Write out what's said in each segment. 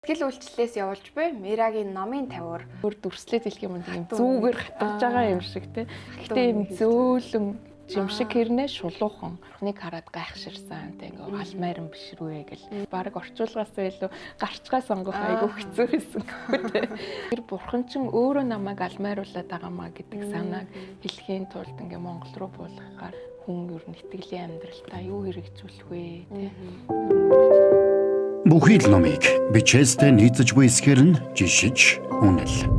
Итгэл үйлчлэлээс явуулж буй Мирагийн номын тавиур өөр дүрслээд хэлэх юм тийм зүүгээр хатгаж байгаа юм шиг тий. Гэтэ юм зөөлөн жимшиг хэрнээ шулуухан бурхныг хараад гайхширсан тий ингээ алмайран бишрвэ гэл баг орчуулгаас илүү гарчгаа сонгох айгүй хэцүү байсан гэх тий. Тэр бурхан чинь өөрөө намайг алмайруулад байгаамаа гэдэг санааг хэлхийн тулд ингээ Монгол руу буулгахаар хүн ер нь итгэлийн амьдралтаа юу хэрэгжүүлэх вэ тий. Бүхий л номыг бичээстэй нийцэж буй эсхэр нь жишиж үнэл.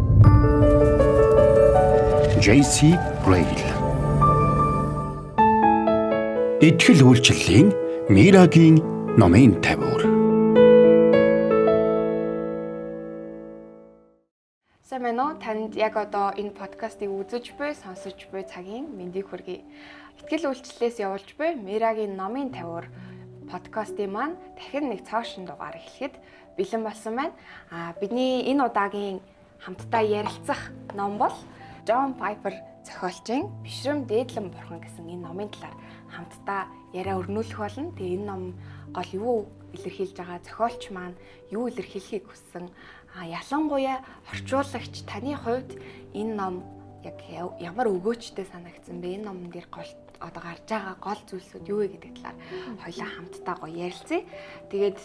JC Braille. Итгэл үйлчлэлийн Мирагийн номын тавиур. Сайн байна уу? Танд яг одоо энэ подкастыг үзэж буй, сонсож буй цагийн мэндийг хүргэе. Итгэл үйлчлэлээс явуулж буй Мирагийн номын тавиур подкастын маань дахин нэг цаашин дугаар эхлэхэд бэлэн болсон байна. Бидний энэ удаагийн хамтдаа ярилцах ном бол John Piper зохиолчийн Бишрэм дээдлэн бурхан гэсэн энэ номын талаар хамтдаа яриа өрнүүлэх болно. Тэгээ энэ ном гол юу илэрхийлж байгаа, зохиолч маань юу илэрхийлэхийг хүссэн, ялангуяа орчуулагч таны хувьд энэ ном яг ямар өгөөчтэй санагдсан бэ? Энэ номон дээр гол одоо гарч байгаа гол зүйлсүүд юу вэ гэдэг талаар хоёулаа хамтдаа гоё ярилцъя. Тэгээд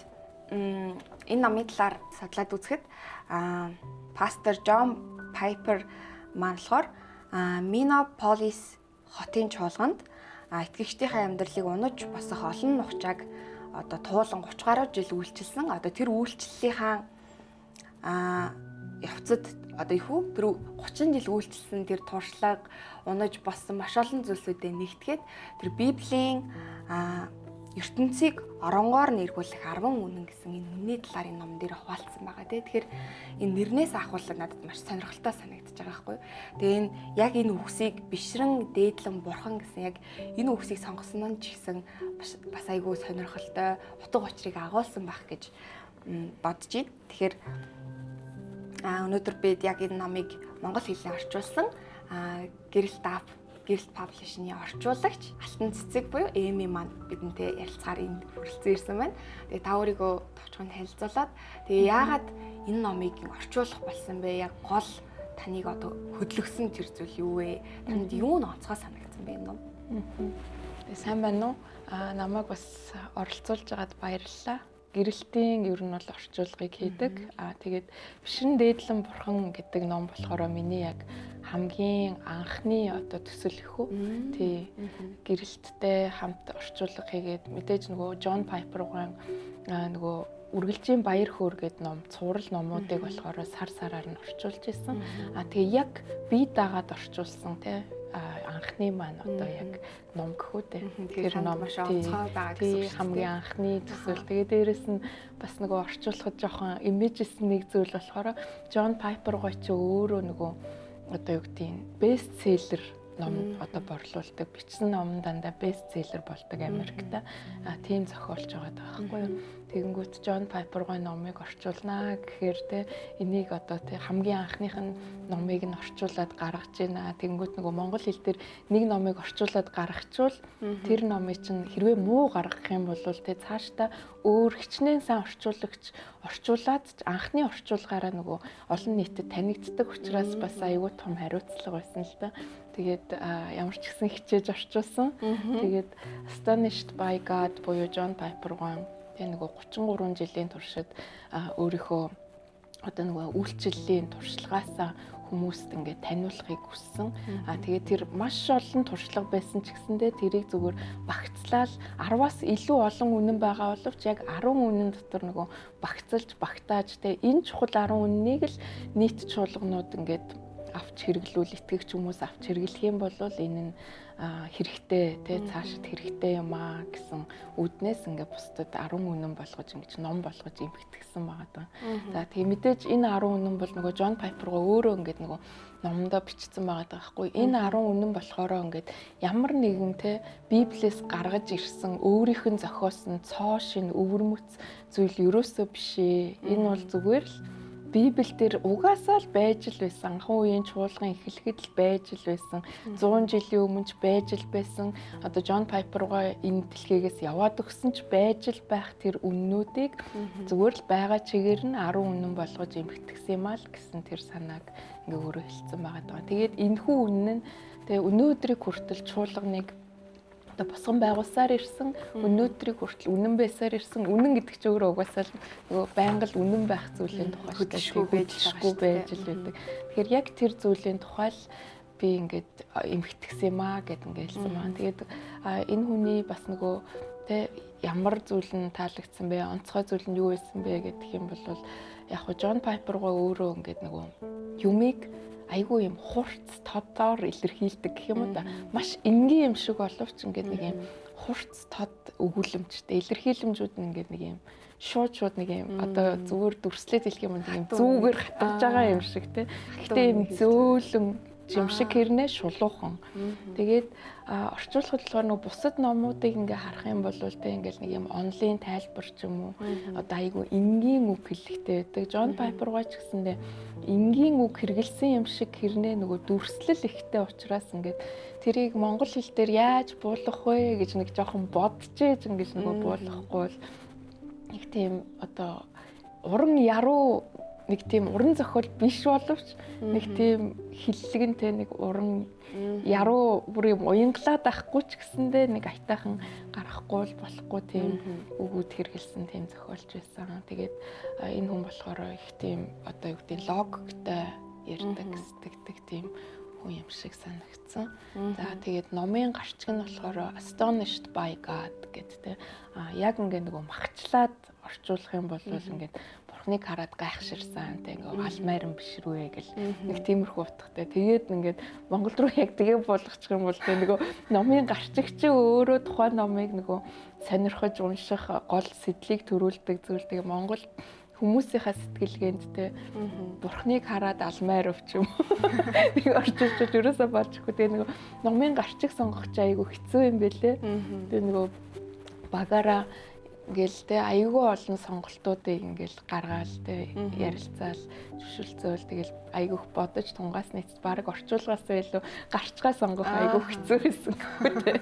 энэ номын талаар судлаад үзэхэд пастор John Piper маань болохоор Minneapolis хотын чуулганд итгэгчдийнхээ амьдралыг унаж босох олон нухчааг одоо туулан 30 гаруй жил үйлчилсэн. Одоо тэр үйлчлэлийнхаа явцад одоо их үү тэр 30 жил үйлчилсэн тэр туршлага унаж боссон маш олон зүйлсүүдэд нэгтгээд тэр Библийн ертөнцийг оронгоор нэргүүлэх 10 үнэн гэсэн энэ үнний талаар энэ ном дээр хуваалцсан байгаа тийм. Тэгэхээр энэ нэрнээс ахуулаад надад маш сонирхолтой санагдаж байгаа байхгүй. Тэгээ энэ яг энэ үгсийг Бишрэн дээдлэн бурхан гэсэн яг энэ үгсийг сонгосон нь ч гэсэн бас айгүй сонирхолтой утга учирыг агуулсан байх гэж бодож байна. Тэгэхээр өнөөдөр бид яг энэ номыг монгол хэлээр орчуулсан Гэрэлт паблишны орчуулагч Алтан цэцэг буюу Эми маань бидэнтэй ярилцахаар энд хүрэлцэн ирсэн байна. Тэгээ та өөрийгөө товчхон танилцуулаад тэгээ яагаад энэ номыг орчуулах болсон бэ? Яг гол таныг одоо хөдөлгсөн тэр зүйл юу вэ? Танд юу нь онцгой санагдсан бэ энэ ном? Сайн байна уу? Намайг бас оролцуулж байгаад баярлалаа. Гэрэлтийн ер нь бол орчуулгыг хийдэг. Тэгээд Бишрэн дээдлэн бурхан гэдэг ном болохоор миний яг хамгийн анхны одоо төсөл ихүү. Тий. Гэрэлттэй хамт орчуулга хийгээд мэдээж нөгөө John Piper-гийн нөгөө үргэлжийн баяр хөөр гэдэг ном, цуврал номуудыг болохоор сар-сараар нь орчуулж исэн. Тэгээ яг бие дагаад орчуулсан тий анхны маань одоо яг ном гэхүү дээ. Тэр ном маш онцгой байгаа гэсэн. Хамгийн анхны төсөл. Тэгээ дээрэс нь бас нөгөө орчуулахад жоохон имижсэн нэг зүйл болохоор John Piper гоё чи өөрөө нөгөө одоо юу гэдгийг бест селлер ном одоо борлуулдаг. Бичсэн ном дандаа бест селлер болдог Америкта. Тийм зохиолч байгаа байхгүй юу? Тэгэнгүүт John Piper-гийн номыг орчуулнаа гэхээр те энийг одоо те хамгийн анхных нь номыг нь орчуулад гаргаж байна. Тэгэнгүүт нөгөө монгол хэл дээр нэг номыг орчуулад гаргачвал тэр номыг чинь хэрвээ муу гаргах юм бол те цаашдаа өөр хичнээн сайн орчуулагч орчуулад анхны орчуулгаараа нөгөө олон нийтэд танигддаг учраас бас аюул том хариуцлага байсан л да. Тэгээд ямар ч гэсэн хичээж орчуулсан. Тэгээд Astonished by God буюу John Piper-гийн тэгээ нөгөө 33 жилийн туршид өөрийнхөө одоо нөгөө үйлчлэлийн туршлагаасаа хүмүүст ингээд таниулахыг хүссэн. Тэгээд тэр маш олон туршлага байсан ч гэсэндээ тэрийг зүгээр багцлал 10-аас илүү олон үнэн байгаа боловч яг 10 үнэн дотор нөгөө багцлж багтааж тэ энэ чухал 10 үннийг л нийт чуулганууд ингээд авч хэрэглүүл итгэгч хүмүүс авч хэрэглэх юм бол энэ нь хэрэгтэй тий цаашид хэрэгтэй юм аа гэсэн үднээс ингээ бусдад 10 үнэн болгож ингэж ном болгож импэтгсэн байгаа даа. За тэгээ мэдээж энэ 10 үнэн бол нөгөө John Piper-го өөрөө ингээд нөгөө номдоо бичсэн байгаа даахгүй. Энэ 10 үнэн болохоороо ингээд ямар нэгэн тий Библиэс гаргаж ирсэн өөрийнх нь зохиосон цоо шин өвөрмөц зүйл ерөөсөө биш ээ. Энэ бол зүгээр л Библиэлд угаасаа л байж л байсан. Анхан үеийн чуулган эхлэхэд л байж л байсан. 100 жилийн өмнө ч байж л байсан. Одоо Джон Пайпергаа энэ дэлхийгээс яваад өгсөн ч байж л байх тэр үннүүдийг зүгээр л байгаа чигээр нь 10 үнэн болгож эмхтгсэн юм аа л гэсэн тэр санааг ингээ өөрөө хэлсэн байгаа. Тэгээд энэхүү үнэн нь тэгээ өнөөдрийг хүртэл чуулганыг одоо босгон байгуулсаар ирсэн, өнөөдрийг хүртэл үнэн байсаар ирсэн. Үнэн гэдэг чинь өөрөө угаасаа л нөгөө байнга л үнэн байх зүйлийн тухай хөдөлшгүй байж л байдаг. Тэгэхээр яг тэр зүйлийн тухай л би ингээд эмхтгсэн юм аа гэд ингээд хэлсэн маань. Тэгээд энэ хүний бас нөгөө тэ ямар зүйл нь таалагдсан бэ? Онцгой зүйл нь юу байсан бэ гэдэг юм бол яг хөө Джон Пайпергаа өөрөө ингээд нөгөө юмыг айгүй юм хурц тодоор илэрхийлдэг гэх юм уу та. Маш энгийн юм шиг боловч ингээд нэг юм хурц тод өгүүлэмжтэй илэрхийлэмжүүд нь ингээд нэг юм шууд нэг юм одоо зүгээр дүрслээд хэлэх юм нэг юм зүгээр хатгаж байгаа юм шиг те. Гэхдээ юм зөөлөн юм шиг хэрнээ шулуухан. Тэгээд орчуулахад болохоор нөгөө бусад номуудыг ингээ харах юм бол те ингээл нэг юм онлайн тайлбар ч юм уу одоо айгүй энгийн үг хэлэхтэй байдаг. Джон Пайпергаа ч гэсэндээ энгийн үг хэрэгэлсэн юм шиг хэрнээ нөгөө дүрслэл ихтэй учраас ингээд тэрийг монгол хэл дээр яаж буулгах вэ гэж нэг жоохон бодчихэж ингэж нөгөө буулгахгүй бол нэг тийм одоо уран яруу нэг тийм уран зохиол биш боловч нэг тийм хиллэгэнтэй нэг уран яруу бүр юм уянгалаад байхгүй ч гэсэндээ нэг айтайхан гарахгүй л болохгүй тийм өгүүд хэрэгэлсэн тийм зохиолч байсан. Тэгээд энэ хүн болохоор их тийм одоо юу гэдэг логиктэй ярьдаг сэтгэдэг тийм хүн юм шиг санагдсан. За тэгээд номын гарчиг нь болохоор Astonished by God гэдэг тийм яг ингээ нөгөө махчлаад орчуулах юм бол ингээд бурхныг хараад гайхширсан тийм ингээ алмайран бишрвэ гэл нэг тиймэрхүү утгатай. Тэгээд ингээд Монгол руу яг тэгээ болгочих юм бол тийм нөгөө номын гарчиг чи өөрөө тухайн номыг нөгөө сонирхож унших гол сэтлийг төрүүлдэг зүйл тэгээ Монгол хүмүүсийнхаа сэтгэлгээнд те бурхныг хараад алмайр өвч юм. Нэг орчуулж ерөөсөө болж ихгүй. Тэгээ нөгөө номын гарчиг сонгох чи айгу хэцүү юм бэлээ. Тэгээ нөгөө багаараа ингээл те айгүй олон сонголтуудыг ингээл гаргаал те ярилцаал зөвшөлцөөл тэгэл айгүйх бодож тунгаас нийцс баг орчуулгаасаа илүү гарчгаа сонгох айгүй хэцүү байсан гэх те.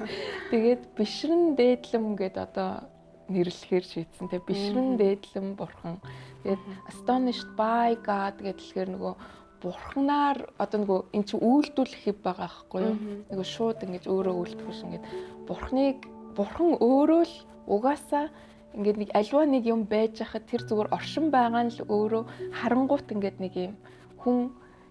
Тэгээд бишрэн дээдлэм гэд одоо нэрлэхээр шийдсэн те бишрэн дээдлэм бурхан. Тэгээд Astonished by God гэдэлхээр нөгөө бурхнаар одоо нөгөө эн чинь үйлдүүлэх хэв байгаа байхгүй юу? Нөгөө шууд ингэж өөрөө үйлдэх биш ингээд бурхан өөрөө л угаасаа ингээд нэг альва нэг юм байж хахад тэр зүгээр оршин байгаа нь л өөрөө харангуут ингээд нэг юм хүн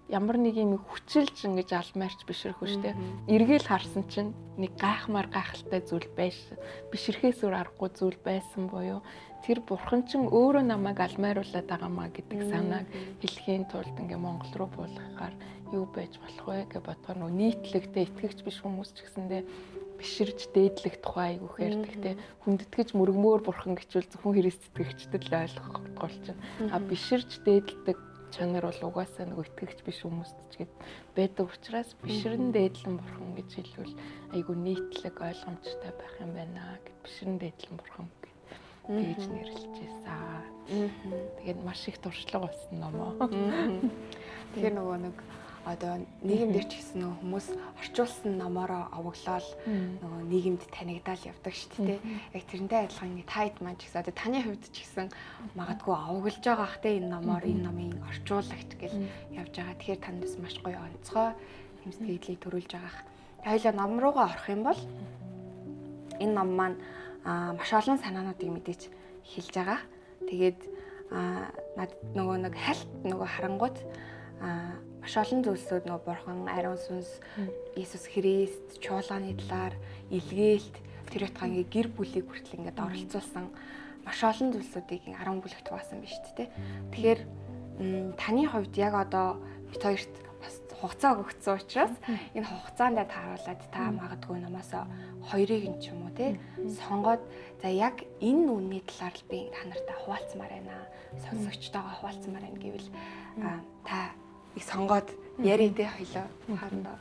ямар нэг юм хүчилж ингэж алмаарч бишрэхгүй штэ. Эргээл харсан чинь нэг гайхалтай зүйл байсан. Бишрэхээс өөр аргагүй зүйл байсан боيو. Тэр бурхан чинь өөрөө намайг алмааруулад байгаамаа гэдэг санааг хэлхийн тулд ингээ Монгол руу буулгахаар юу байж болох вэ гэж бодгоо нөө нийтлэгтэй итгэгч биш хүмүүс ч гэсэндээ биширж дээдлэх тухай айгүйх ярьдаг те хүндэтгэж мөргмөөр бурхан гэчүүл зөвхөн христэтгэгчдэд л ойлгох гол чинь биширж дээдэлдэг чанар бол угаасаа нэг итгэгч биш хүмүүст ч гээд байдаг учраас бишрэн дээдлэн бурхан гэж хэлвэл айгүй нийтлэг ойлгомжтой байх юм байна гэд бишрэн дээдлэн бурхан гэж тэгж нэрлэж байсан. Тэгээд маш их туршлага болсон номоо. Тэгэхээр нөгөө нэг одоо нийгэмдэр ч гэсэн хүмүүс орчуулсан номороо овоглоод нөгөө нийгэмд танигдаал явдаг шүү дээ. Яг тэрнтэй адилхан тайд маань ч гэсэн одоо таны хувьд ч гэсэн магадгүй овоглож байгаа хтэй энэ номоор энэ номын орчуулагч гэж явж байгаа. Тэгэхээр танд бас маш гоё онцгой хэмсгэлийг төрүүлж байгаа. Хоёлаа ном руугаа орох юм бол энэ ном маань маш олон санаануудыг мэдээж хэлж байгаа. Тэгээд над нөгөө нэг хальт нөгөө харангууд маш олон зүйлсүүд нөгөө бурхан, ариун сүнс, Иесус Христ, чуулганы талаар илгээлт тэр утгааны гэр бүлийг хүртэл ингээд оролцуулсан маш олон зүйлсүүдийг 10 бүлэгт хуваасан биз дээ. Тэгэхээр таны хувьд яг одоо бид хоёрт бас хугацаа өгсөн учраас энэ хугацаанд тааруулаад та магадгүй намаас хоёрыг нь ч юм уу те сонгоод за яг энэ үнний талаар л би та нартай хуваалцмаар байна. Сонсогчтойгоо хуваалцмаар байна гэвэл та их сонгоод яриа дэ хоёлоо хаандаа.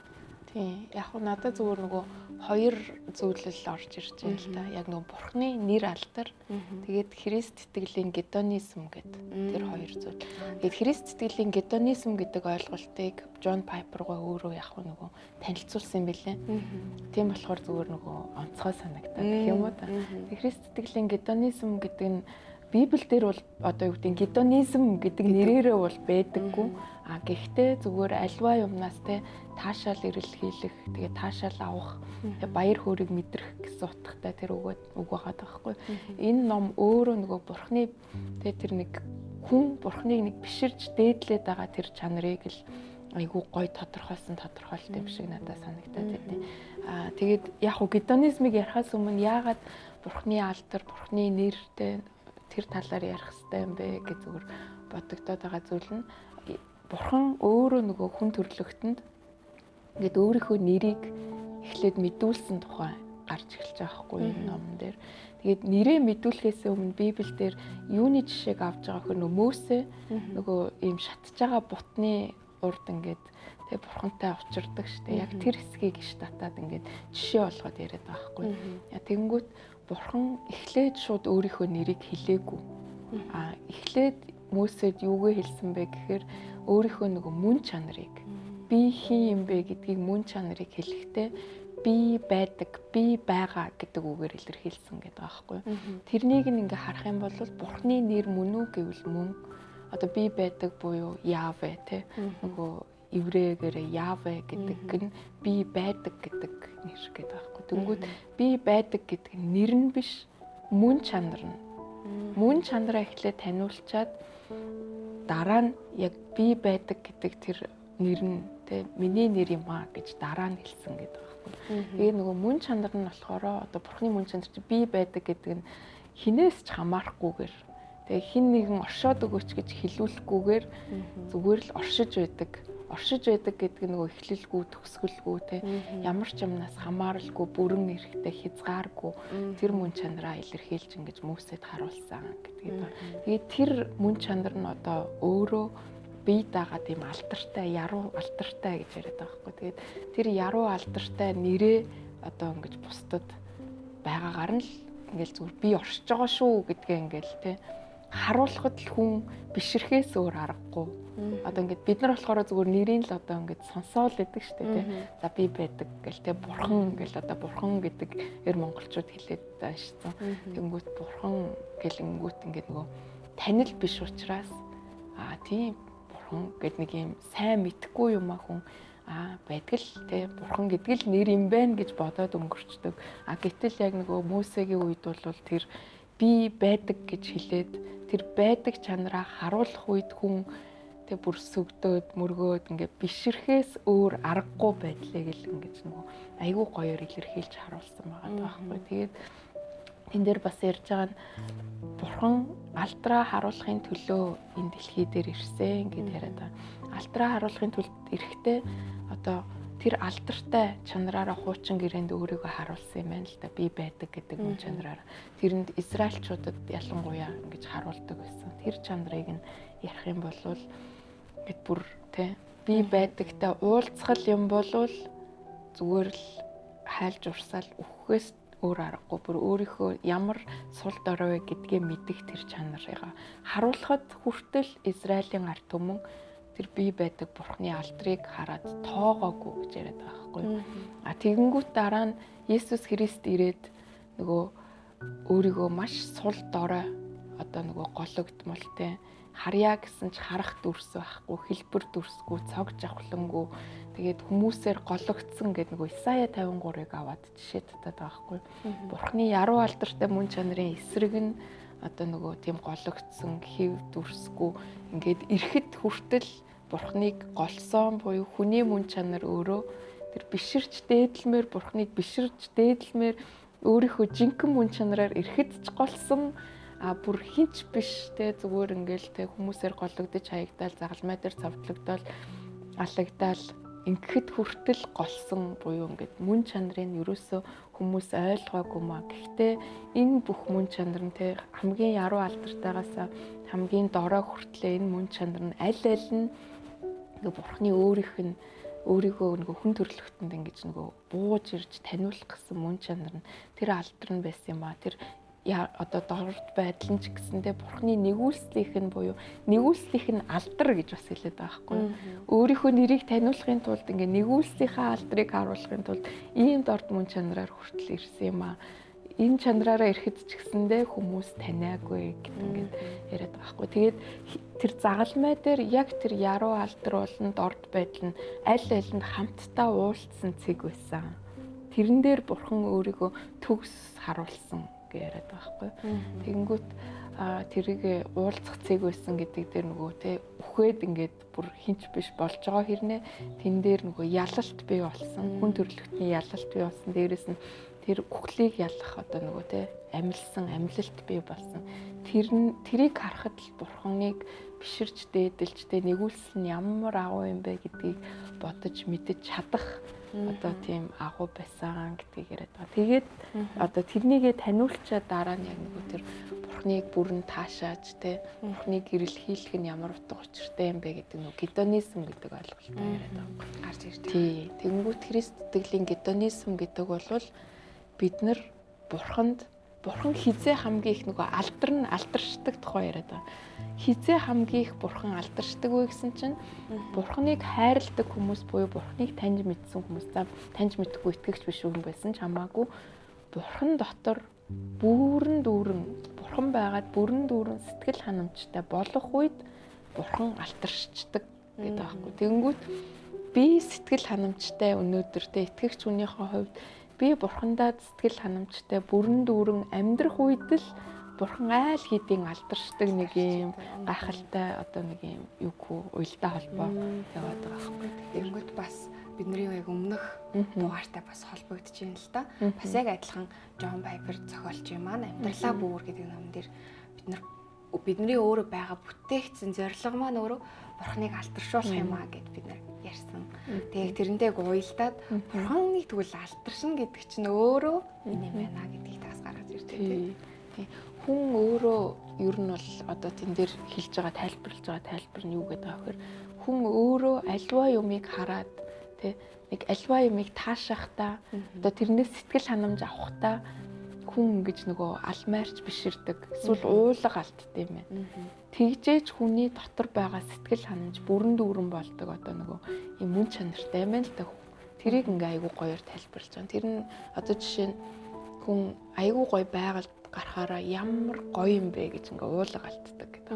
Тийм. Яг нь надад зүгээр нөгөө хоёр зүйлэл орж ирж байна л да. Яг нөгөө Бурхны нэр алдар. Тэгээд Христ итгэлийн гедонизм гэдэг тэр хоёр зүйл. Тэгээд Христ итгэлийн гедонизм гэдэг ойлголтыг Джон Пайпергаа өөрөө яг нөгөө танилцуулсан юм билээ. Тийм болохоор зүгээр нөгөө онцгой санагдаад гэх юм уу та. Христ итгэлийн гедонизм гэдэг нь Библиэл дээр бол одоо юу гэдэг гедонизм гэдэг нэрээрээ бол байдаггүй. А гэхдээ зүгээр альва юмнаас те таашаал эрэлхийлэх, тэгээ таашаал авах, баяр хөөргийг мэдрэх гэсэн утгатай тэр үг байгаа байхгүй. Энэ ном өөрөө нөгөө Бурхны тэр нэг хүн Бурхныг нэг биширж дээдлээд байгаа тэр чанарыг л айгүй гой тодорхойлсон тодорхойлт юм шиг надад санагдаад байна. А тэгээд яг уу гедонизмыг ярихаас өмнө яагаад Бурхны алдар, Бурхны нэртэй тэр талаар ярих хэрэгтэй юм бэ гэж зүгээр бодогдоод байгаа зүйл нь Бурхан өөрөө нөгөө хүн төрлөختөнд ингээд өөрийнхөө нэрийг эхлээд мэдүүлсэн тухай гарч эхэлж байгаа хгүй энэ номон дээр. Тэгээд нэрээ мэдүүлэхээс өмнө Библиэлд юуны жишээг авч байгаа хөр нөгөө Мөсө нөгөө ийм шатж байгаа бутны урд ингээд тэг Бурхантай учирдаг штэ. Яг тэр хэсгийг иш татаад ингээд жишээ болгоод яриад байгаа хгүй. Тэгэнгүүт Бурхан эхлээд шууд өөрийнхөө нэрийг хэлээгүй. А эхлээд Мөсөд юугээ хэлсэн бэ гэхээр өөрийнхөө нөгөө мөн чанарыг би хин юм бэ гэдгийг мөн чанарыг хэлэхдээ би байдаг, би байгаа гэдэг үгээр илэрхийлсэн гэдэг байгаа байхгүй. Тэрнийг ингээ харах юм бол Бурхны нэр мөн үү гэвэл мөн. Одоо би байдаг буюу Яве те нөгөө еврейгээр Яве гэдэг нь би байдаг гэдэг нэр гэдэг байхгүй. Тэнгүүд би байдаг гэдэг нэр нь биш мөн чанар нь. Мөн чанараа эхлээд таниулчаад дараа нь яг би байдаг гэдэг тэр нэр нь те миний нэр юм аа гэж дараа нь хэлсэн гэдэг байхгүй. Тэгээ нөгөө мөн чанар нь болохоор одоо Бурхны мөн чанар чи би байдаг гэдэг нь хинээс ч хамаарахгүйгээр тэгээ хин нэгэн оршоод өгөөч гэж хэлүүлэхгүйгээр зүгээр л оршиж байдаг. Оршиж байдаг гэдэг нь нөгөө эхлэлгүй төгсгөлгүй те ямар ч юмнаас хамааралгүй бүрэн эрэхтэй хязгааргүй тэр мөн чанараа илэрхийлж ингэж Мөсөд харуулсан гэдгийг байна. Тэгээд тэр мөн чанар нь одоо өөрөө бие дагаад ийм алдартай, яруу алдартай гэж яриад байгаа байхгүй. Тэгээд тэр яруу алдартай нэрээ одоо ингэж бусдад байгаагаар нь л ингээл зүгээр би оршиж байгаа шүү гэдгээ ингээл те харуулхад л хүн бишрэхээс өөр аргагүй. Одоо ингээд бид нар болохоор зүгээр нэрийн л одоо ингээд сонсоол байдаг шүү дээ тий. За би байдаг гэл тий бурхан гэл одоо бурхан гэдэг ер монголчууд хэлээд байгаа шүү. Тэнгүүт бурхан гэлэнгүүт ингээд нөгөө танил биш учраас тийм бурхан гэд нэг юм сайн мэдхгүй юм а хүн байдаг л тий бурхан гэдэг л нэр юм байна гэж бодоод өнгөрчдөг. Гэтэл яг нөгөө Мөсегийн үед бол тэр би байдаг гэж хэлээд тэр байдаг чанараа харуулах үед хүн тэг бүр сүгдөөд мөргөөд ингээд бишрэхээс өөр аргагүй байдлыг л ингэж нөгөө айгүй гоёор илэрхийлж харуулсан байгаа байхгүй. Тэгээд тэн дээр бас ярьж байгаа нь бурхан алдраа харуулахын төлөө энэ дэлхий дээр ирсэн гэж яриад байгаа. Алдраа харуулахын тулд эрэхтэй одоо тэр алдартай чанараараа хуучин гэрээнд өөрийгөө харуулсан юм байна л да. Би байдаг гэдэг мөн чанараараа. Тэрэнд Израильчуудад ялангуяа ингэж харуулдаг байсан. Тэр чанарыг нь ярих юм бол гэт бүр тий би байдагтай уулзгал юм болвол зүгээр л хайлж урсаал өөхөөс өөр аргагүй бүр өөрийнхөө ямар сул дорой вэ гэдгээ мэдэх тэр чанарыг харуулхад хүртэл Израилийн ард түмэн тэр би байдаг бурхны алдрыг хараад тоогоогүй гэж яриад байгаа байхгүй. Тэгэнгүүт дараа нь Есүс Христ ирээд нөгөө өөрийгөө маш сул дорой одоо нөгөө гологдмол те харьяа гэсэн ч харах дүрс байхгүй, хэлбэр дүрсгүй, цог жавхлангүй. Тэгээд хүмүүсээр гологдсон гэдэг нөгөө Исая 53-ыг аваад жишээ татаад байгаа байхгүй. Бурхны яруу алдартай мөн чанарын эсрэг нь одоо нөгөө тийм гологдсон, хэв дүрсгүй ингээд ирэхэд хүртэл Бурхныг голсон буюу хүний мөн чанар өөрөө тэр биширч дээдлмээр Бурхныг биширч дээдлмээр өөрийнхөө жинхэнэ мөн чанараар ирэхэд ч голсон бүр хинч биш те зүгээр ингээл те хүмүүсээр гологдож хаягдаал загалмай дээр цавдлагдал алагдал ингэхэд хүртэл голсон буюу ингээд мөн чанарын ерөөсөө хүмүүс ойлгоогүй маа. Гэхдээ энэ бүх мөн чанар нь те хамгийн яруу алдартайгаас хамгийн дорой хүртлээ энэ мөн чанар нь аль аль нь Бурхны өөрийнх нь өөрийгөө нөгөө хүн төрөлхтөнд ингэж нөгөө бууж ирж таниулах гэсэн мөн чанар нь тэр алдар нь байсан юм а. Тэр одоо дорд байдал нь ч гэсэндээ бурхны нэгүүлслийнх нь буюу нэгүүлслийнх нь алдар гэж бас хэлээд байгаа байхгүй юу. Өөрийнхөө нэрийг таниулахын тулд ингээ нэгүүлслийнхаа алдрыг харуулахын тулд ийм дорд мөн чанараар хүртэл ирсэн юм а. Энэ чанараараа ирэхэд ч гэсэндээ хүмүүс таниагүй гэдэг ингээд яриад байгаа байхгүй. Тэгээд тэр загалмай дээр яг тэр яруу алдар болон дорд байдал нь аль алинд хамтдаа уулзсан цэг байсан. Тэрэн дээр бурхан өөрийгөө төгс харуулсан гэж яриад байгаа байхгүй. Тэгэнгүүт тэрийг уулзах цэг байсан гэдэг дээр нөгөө те үхээд ингээд бүр хинч биш болж байгаа хэрнээ тэн дээр нөгөө ялалт бий болсон. Хүн төрөлхтний ялалт бий болсон. Дээрээс нь тэр үхлийг ялах одоо нөгөө те амлалт бий болсон. Тэрийг харахад л бурханыг биширч дээдэлж те нэгүүлсэн нь ямар агуу юм бэ гэдгийг бодож мэдэж чадах одоо тийм агуу байсан гэдгийг яриад байгаа. Тэгээд одоо тэрнийгээ таниулчаа дараа нь яг нөгөө тэр бурхныг бүрэн таашааж те бурхныг гэрэл хийлгэх нь ямар утга учиртай юм бэ гэдэг нөгөө гедонизм гэдэг ойлголтоо яриад байгаа. Гарч ирдэг. Тий. Тэнгүүт Христ итгэлийн гедонизм гэдэг бол бид нар бурхан хизээ хамгийн их нөгөө алдаршдаг тухай яриад байгаа. Хизээ хамгийн их бурхан алдаршдаг вэ гэсэн чинь бурханыг хайрладаг хүмүүс буюу бурханыг таньж мэдсэн хүмүүс таньж мэдхгүй итгэгч биш хүн байсан ч хамаагүй бурхан дотор бүрэн дүүрэн бурхан байгаад бүрэн дүүрэн сэтгэл ханамжтай болох үед бурхан алдаршдаг гэдэг аахгүй. Тэнгүүт би сэтгэл ханамжтай өнөөдөр тэ итгэгч хүнийхээ хувьд би бурхандаа сэтгэл ханамжтай бүрэн дүүрэн амьдрах үед л бурхан айл хэдийн алдаршдаг нэг юм гайхалтай одоо нэг юм уялдаа холбоо яваад байгаа байхгүй. Тэгэнгүүт бас бидний яг өмнөх дугаартай бас холбогдож байна л да. Бас яг адилхан Джон Пайпер зохиолчийн маань амьдралаа бүүр гэдэг номон дээр бидний өөрөө байгаа бүтээгдсэн зорилго маань өөрөө бурханыг алдаршуулах юм аа гэд бид нар ярьсан. Тэгээд тэрнтэйг уялдаад бурханыг тэгвэл алдаршин гэдэг чинь өөрөө энэ юм байна гэдгийг тас гаргаж ирдэг. Хүн өөрөө ер нь бол одоо тэн дээр хэлж байгаа тайлбарлаж байгаа тайлбар нь юу гэдэг вэ гэхээр хүн өөрөө альва юмыг хараад тий нэг альва юмыг таашахдаа одоо тэрнээс сэтгэл ханамж авахдаа хүн гэж нөгөө алмаарч биширдэг эсвэл уулга алдтай юм байна. Тэгжээж хүний дотор байгаа сэтгэл ханамж бүрэн дүүрэн болдог одоо нөгөө юм мөн чанартай юм байна л да. Тэрийг ингээ айгуу гоёор тайлбарлаж байгаа. Тэр нь одоо жишээ нь хүн айгуу гоё байгальд гарахаараа ямар гоё юм бэ гэж ингээ уулга алддаг гэдэг.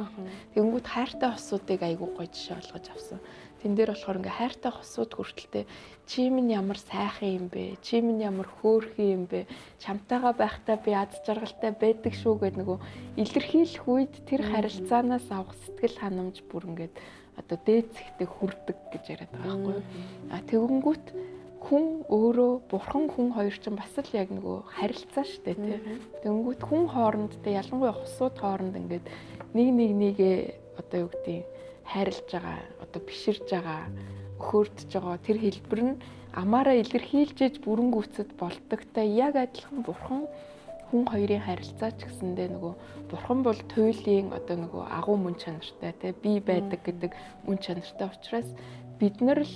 Тэгэнгүүт хайртай хосуудыг айгуу гоё жишээ болгож авсан. Тэн дээр болохоор ингээ хайртай хосууд хүртэлтэй чи минь ямар сайхан юм бэ? Чи минь ямар хөөрхөн юм бэ? Чамтайгаа байхдаа би аз жаргалтай байдаг шүү гэд нөгөө илэрхийлэх үед тэр харилцаанаас авах сэтгэл ханамж бүр ингээд одоо дээд зэгтээ хүрдэг гэж яриад байгаа байхгүй юу? Тэгэнгүүт хүн өөрөө бурхан хүн хоёр ч бас л яг нөгөө харилцаа штэ тий. Тэгэнгүүт хүн хооронд тий ялангуяа хосууд хооронд ингээд нэгээ одоо юу гэдэг хайрлаж байгаа одоо биширж байгаа өхөөрдөж байгаа тэр хэлбэр нь амаараа илэрхийлжээж бүрэн гүйцэд болдогтой яг адилхан бурхан хүн хоёрын харилцаа ч гэсэндээ нөгөө бурхан бол туйлын одоо нөгөө агуу мөн чанартай тий бий байдаг гэдэг мөн чанартай учраас бид нар л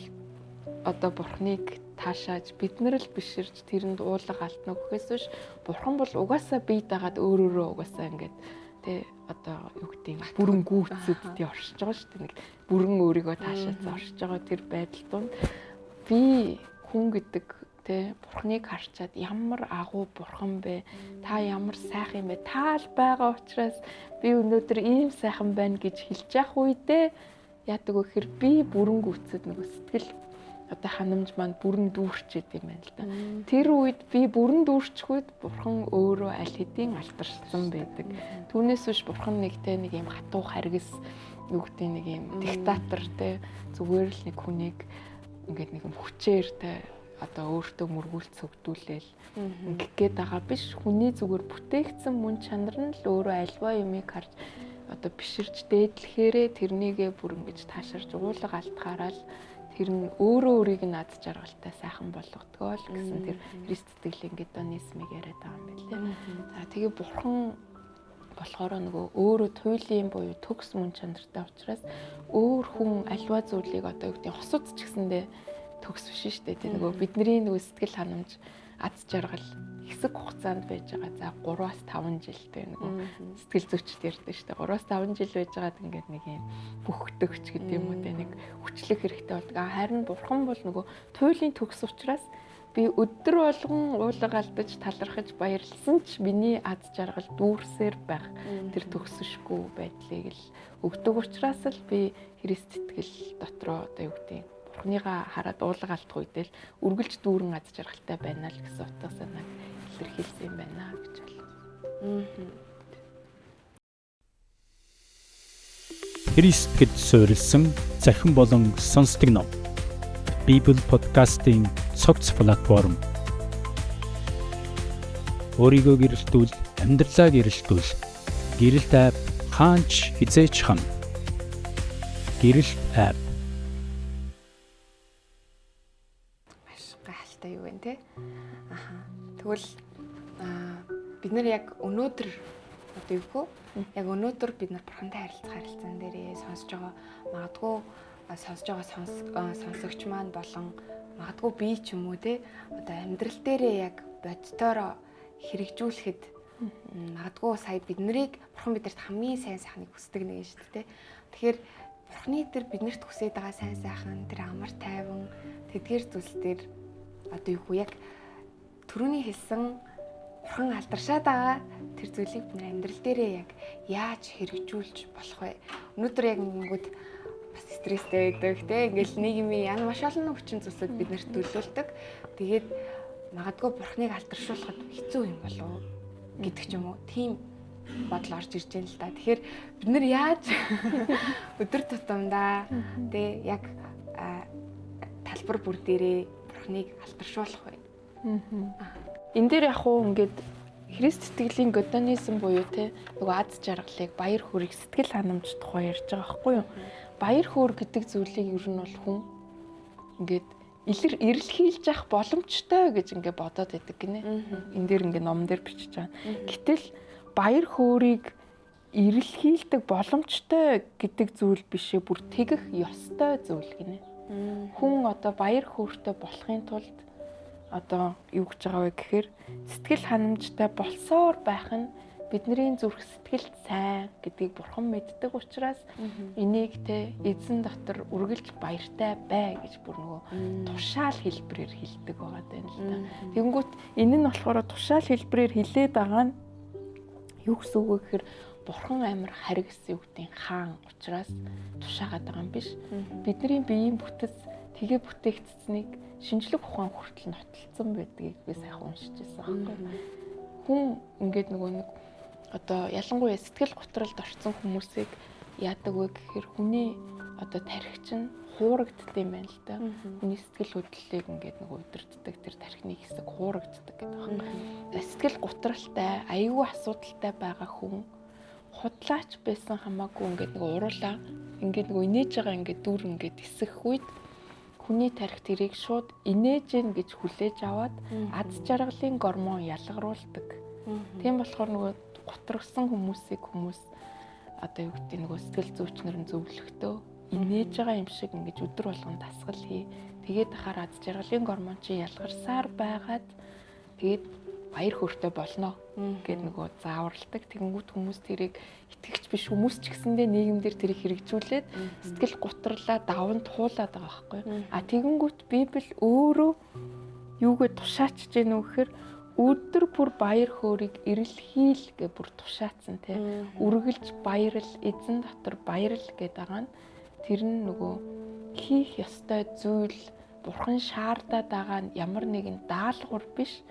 одоо бурханыг таашааж бид нар л биширж тэрэнд уулга алтна гэхээс биш бурхан бол угаасаа бие дагаад өөрөөрөө угаасаа ингээд тэ одоо юу гэдэг бүрэн гүйцэд оршиж байгаа шүү дээ. Нэг бүрэн өөрийгөө таашааж оршиж байгаа тэр байдал донд би хүн гэдэг тэ бурханыг харчаад ямар агуу бурхан бэ? Та ямар сайхан юм бэ? Та л байгаа учраас би өнөөдөр ийм сайхан байна гэж хэлж явах үедээ яадаг вэ гэхээр би бүрэн гүйцэд нэг сэтгэл одоо ханамж маань бүрэн дүүрчээд юм байна л да. Тэр үед би бүрэн дүүрчих үед бурхан өөрөө аль хэдийн алдаршсан байдаг. Түүнээс биш бурхан нэгтэй нэг юм хатуу харгас юу гэдэг нэг юм диктатор те зүгээр л нэг хүнийг ингээд нэг юм хүчээр те одоо өөртөө мөргүүлц өгдүүлээл ингээд байгаа биш. Хүний зүгээр бүтээгдсэн мөн чанар нь л өөрөө альва юмыг харж одоо биширч дээдлэхээрээ тэрнийгээ бүр ингэж таашарч уулга алтгаараа л тэр нь өөрөө өөрийг нь ад жаргалтай сайхан болгодгоо л гэсэн тэр Христ итгэлийн гедонизмыг яриад байгаа юм байна лээ. За тэгээ бурхан болохоор нөгөө өөрөө туйлын буюу төгс мөн чанартай учраас өөр хүн альва зүйлийг одоо юу гэдэг хосууд ч гэсэндээ төгс биш шүү дээ. Нөгөө бидний нөгөө сэтгэл ханамж аз жаргал хэсэг хугацаанд байж байгаа. За 3-аас 5 жилтэй нөгөө сэтгэл зүйчд ярьдаг шүү дээ. 3-аас 5 жил байж байгаад ингээд нэг юм бөхтөгч гэдэг юм уу те нэг хүчлэх хэрэгтэй болдог. Харин бурхан бол нөгөө туйлын төгс учраас би өдөр болгон уулга алдаж талархаж баярлсан ч миний аз жаргал дүүрсээр байх тэр төгсөшгүй байдлыг л өгдөг учраас л би Христ итгэл дотроо одоо юу гэдэг Бурханыгаа хараад уулга алдах үедээ л үргэлж дүүрэн аз жаргалтай байна л гэсэн утга санааг илэрхийлсэн юм байна гэж байна. Христэд суурилсан захин болон сонсдог ном. Bible podcast-ийн цогц платформ. Өөрийгөө гэрэлтүүл, амьдралаа гэрэлтүүл. Гэрэлт айп хаач хизээч хам. Гэрэлт айп. Маш гайхалтай юу вэ те? Тэгвэл бид нар яг өнөөдөр одоо юу вэ? Яг өнөөдөр бид нар Бурхантай харилцаан дээрээ сонсож байгаа магадгүй сонсож байгаа сонсогч маань болон магадгүй би ч юм уу те одоо амьдрал дээрээ яг бодтойроо хэрэгжүүлэхэд магадгүй сая бид нарыг Бурхан бидэрт хамгийн сайн сайхныг хүсдэг нэг юм шүү дээ. Тэгэхээр Бурханы дээр биднэрт хүсэж байгаа сайн сайхан тэр амар тайван тэдгээр зүйлс дээр одоо юу вэ яг түрүүний хэлсэн Бурхан алдаршаад байгаа тэр зүйлийг бид нар амьдрал дээрээ яг яаж хэрэгжүүлж болох вэ? Өнөөдөр яг ингэнгүүт бас стресстэй байдаг те ингээл нийгмийн ян маш олон хүчин зүйлсүүд биднэрт төлөвлөдөг. Тэгээд магадгүй Бурханыг алдаршуулахад хэцүү юм болов гэдэг ч юм уу. Тийм бодол орж ирж байна л да. Тэгэхээр бид нар яаж өдөр тутамдаа те яг талбар бүр дээрээ Бурханыг алдаршуулах вэ? Энэ дээр яг уу ингээд Христ итгэлийн гедонизм буюу те нөгөө аз жаргалыг баяр хөөргийг сэтгэл ханамж тухай ярьж байгаа байхгүй юу? Баяр хөөр гэдэг зүйлийг ер нь бол хүн ингээд эрэлхийлж явах боломжтой гэж ингээд бодоод байдаг гинэ. Энэ дээр ингээд номон дээр бичиж байгаа. Гэтэл баяр хөөргийг эрэлхийлдэг боломжтой гэдэг зүйл бишээ бүр тэгэх ёстой зүйл гинэ. Хүн одоо баяр хөөртэй болохын тулд одоо юу гэж байгаа вэ гэхээр сэтгэл ханамжтай болсоор байх нь бидний зүрх сэтгэлд сайн гэдгийг Бурхан мэддэг учраас энийг те эзэн дотор үргэлж баяртай бай гэж бүр нөгөө тушаал хэлбэрээр хэлдэг байгаа даа л да. Тэгэнгүүт энэ нь болохоор тушаал хэлбэрээр хэлээд байгаа нь юу гэсэн үг вэ гэхээр Бурхан амар хариг гэсэн үг тийм хаан учраас тушаагаад байгаа юм биш. Бидний биеийн бүтэц тэгээ бүтээгдсэнийг шинжлэх ухаан хүртэл нотолцсон байдгийг би сайхан уншиж байсан байхгүй. Хүн ингээд нөгөө нэг одоо ялангуяа сэтгэл готролд орсон хүмүүсийг яадаг вэ гэхээр хүний одоо тархич нь хуурагддаг юм байна л да. Хүний сэтгэл хөдлөлийг ингээд нөгөө удирддаг тэр тархины хэсэг хуурагддаг гэдэг байна. Сэтгэл готролтой, аюулгүй асуудалтай байгаа хүн худлаач байсан хамаагүй ингээд нөгөө уруулаа ингээд нөгөө инээж байгаа ингээд дүр ингээд эсэх үед хүний тархи тэрийг шууд инээж гэн гэж хүлээж аваад аз жаргалын гормон ялгаруулдаг. Тийм болохоор нөгөө готрогсон хүмүүс одоо юу гэдэг нөгөө сэтгэл зүйчнэр нь зөвлөхдөө инээж байгаа юм шиг ингэж өдөр болгон дасгал хий. Тэгээд ахаар аз жаргалын гормон чи ялгарсаар байгаад тэгээд баяр хөөртэй болно гэд нөгөө зааварладаг. Тэгэнгүүт хүмүүс тэрийг итгэгч биш хүмүүс ч гэсэндээ нийгэмдэр тэрийг хэрэгжүүлээд сэтгэл гутралаа даван туулаад байгаа байхгүй. Тэгэнгүүт Библи өөрөө юугээ тушаачж гэнэ вэ гэхээр өдөр бүр баяр хөөргийг эрэлхийл гэж бүр тушаацсан те. Үргэлж баярл эзэн дотор баярл гэдэг байгаа нь тэр нь нөгөө хийх ёстой зүйл Бурхан шаардаад байгаа нь ямар нэгэн даалгавар биш.